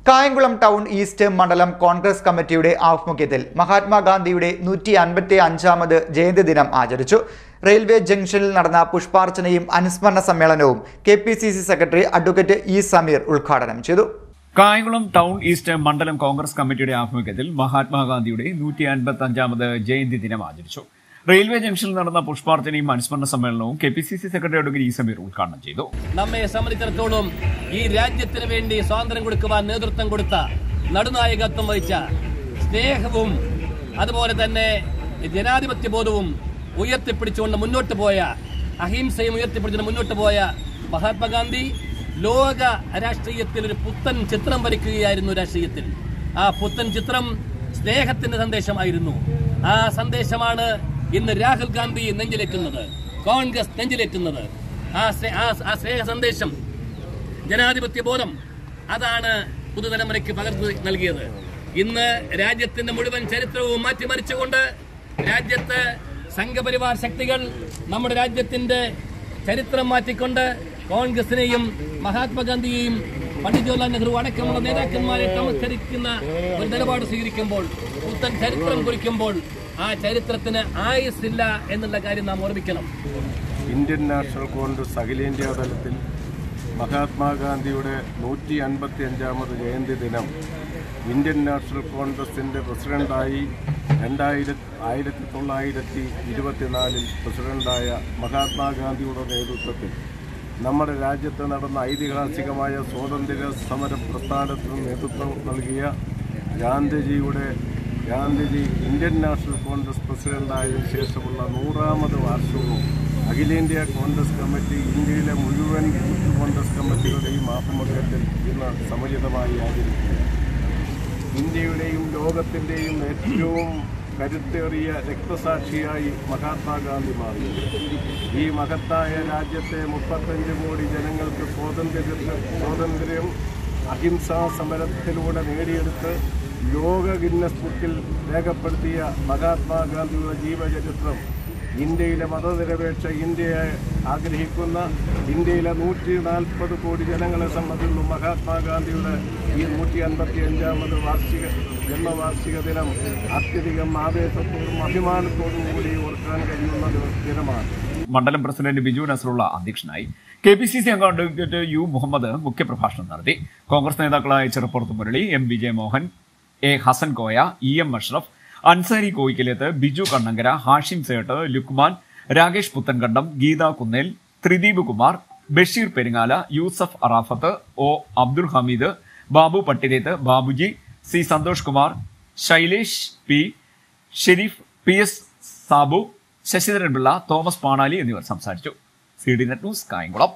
Kayamkulam town east മണ്ഡലം കോൺഗ്രസ് കമ്മിറ്റിയുടെ ആഭിമുഖ്യത്തിൽ മഹാത്മാഗാന്ധിയുടെ 155ാമത് ജയന്തി ദിനം ആചരിച്ചു. റെയിൽവേ ജംഗ്ഷനിൽ നടന്ന പുഷ്പാർച്ചനയും അനുസ്മരണ സമ്മേളനവും KPCC secretary advocate E Sameer ഉദ്ഘാടനം ചെയ്തു. കായംകുളം ടൗൺ ഈസ്റ്റ് മണ്ഡലം കോൺഗ്രസ് കമ്മിറ്റിയുടെ ആഭിമുഖ്യത്തിൽ മഹാത്മാഗാന്ധിയുടെ 155ാമത് ജയന്തി ദിനം ആചരിച്ചു. റെയിൽവേ ജംഗ്ഷനിൽ നടന്ന പുഷ്പാർച്ചനയും അനുസ്മരണ സമ്മേളനവും KPCC secretary advocate E Sameer ഉദ്ഘാടനം ചെയ്തു. നമ്മെ സംബന്ധിച്ചിടത്തോളം ഈ രാജ്യത്തിന് വേണ്ടി സ്വാതന്ത്ര്യം കൊടുക്കുവാൻ നേതൃത്വം കൊടുത്ത, നടുനായകത്വം വഹിച്ച, സ്നേഹവും അതുപോലെ തന്നെ ജനാധിപത്യ ബോധവും ഉയർത്തിപ്പിടിച്ചുകൊണ്ട് മുന്നോട്ട് പോയ, അഹിംസയും ഉയർത്തിപ്പിടിച്ചുകൊണ്ട് മുന്നോട്ട് പോയ മഹാത്മാഗാന്ധി ലോക രാഷ്ട്രീയത്തിൽ ഒരു പുത്തൻ ചിത്രം വരയ്ക്കുകയായിരുന്നു. രാഷ്ട്രീയത്തിൽ ആ പുത്തൻ ചിത്രം സ്നേഹത്തിന്റെ സന്ദേശമായിരുന്നു. ആ സന്ദേശമാണ് ഇന്ന് രാഹുൽ ഗാന്ധി നെഞ്ചിലേറ്റുന്നത്, കോൺഗ്രസ് നെഞ്ചിലേറ്റുന്നത്. ആ സ്നേഹ സന്ദേശം, ജനാധിപത്യ ബോധം, അതാണ് പുതുതലമുറയ്ക്ക് പകർന്നു നൽകിയത്. ഇന്ന് രാജ്യത്തിന്റെ മുഴുവൻ ചരിത്രവും മാറ്റിമറിച്ചുകൊണ്ട് രാജ്യത്ത് സംഘപരിവാർ ശക്തികൾ നമ്മുടെ രാജ്യത്തിന്റെ ചരിത്രം മാറ്റിക്കൊണ്ട് കോൺഗ്രസിനെയും മഹാത്മാഗാന്ധിയെയും പണ്ഡിറ്റ് ജവഹർലാൽ നെഹ്റു അടക്കമുള്ള നേതാക്കന്മാരെ തമസ്കരിക്കുന്ന ഒരു നിലപാട് സ്വീകരിക്കുമ്പോൾ, പുത്തൻ ചരിത്രം കുറിക്കുമ്പോൾ ആ ചരിത്രത്തിന് ആയുസ്സില്ല എന്നുള്ള കാര്യം നാം ഓർമ്മിക്കണം. ഇന്ത്യൻ നാഷണൽ കോൺഗ്രസ് അഖിലേന്ത്യാ തലത്തിൽ മഹാത്മാഗാന്ധിയുടെ 155ാമത് ജയന്തി ദിനം ഇന്ത്യൻ നാഷണൽ കോൺഗ്രസിൻ്റെ പ്രസിഡന്റായി 1924 പ്രസിഡന്റായ മഹാത്മാഗാന്ധിയുടെ നേതൃത്വത്തിൽ നമ്മുടെ രാജ്യത്ത് നടന്ന ഐതിഹാസികമായ സ്വാതന്ത്ര്യ സമര പ്രസ്ഥാനത്തിന് നേതൃത്വം നൽകിയ ഗാന്ധിജി ഇന്ത്യൻ നാഷണൽ കോൺഗ്രസ് പ്രസിഡന്റായതിനു ശേഷമുള്ള 100ാമത് വാർഷികവും അഖിലേന്ത്യാ കോൺഗ്രസ് കമ്മിറ്റി, ഇന്ത്യയിലെ മുഴുവൻ യൂത്ത് കോൺഗ്രസ് കമ്മിറ്റികളുടെയും ആഭിമുഖ്യത്തിൽ ഇന്ന് സമുചിതമായി ആചരിക്കുകയാണ്. ഇന്ത്യയുടെയും ലോകത്തിൻ്റെയും ഏറ്റവും കരുത്തേറിയ രക്തസാക്ഷിയായി മഹാത്മാഗാന്ധി മാറി. ഈ മഹത്തായ രാജ്യത്തെ 35 കോടി ജനങ്ങൾക്ക് സ്വാതന്ത്ര്യം അഹിംസാ സമരത്തിലൂടെ നേടിയെടുത്ത് ലോക ഗിന്നസ് ബുക്കിൽ രേഖപ്പെടുത്തിയ മഹാത്മാഗാന്ധിയുടെ ജീവചരിത്രം ഇന്ത്യയിലെ മതനിരപേക്ഷ ഇന്ത്യയെ ആഗ്രഹിക്കുന്ന ഇന്ത്യയിലെ 140 കോടി ജനങ്ങളെ സംബന്ധിച്ചുള്ള മഹാത്മാഗാന്ധിയുടെ ഈ 155ാമത് ജന്മവാർഷിക ദിനം അത്യധികം ആവേശത്തോടും അഭിമാനത്തോടും കൂടി ഓർക്കാൻ കഴിയുന്ന ദിനമാണ്. മണ്ഡലം പ്രസിഡന്റ് ബിജു നസറുള്ള അധ്യക്ഷനായി. KPCC അംഗം അഡ്വക്കേറ്റ് യു മുഹമ്മദ് മുഖ്യപ്രഭാഷണം നടത്തി. കോൺഗ്രസ് നേതാക്കളായ Cheruppurath Murali, M Vijayamohan, A Hasan Koya, EM Ashraf, Ansari Koyikkalethu, Biju Kannankara, Hashim Sait, Lukman, Rakesh Puthankandam, Geetha Kunnel, Thrideep Kumar, Basheer Peringala, Yusuf Arafath, O Abdul Hameed, Babu Pattirethu, Babuji, C Santhosh Kumar, Shailesh P, Sherif, PS Sabu, Sasidharan Pillai, Thomas Panali എന്നിവർ സംസാരിച്ചു. CDNet news, Kayamkulam.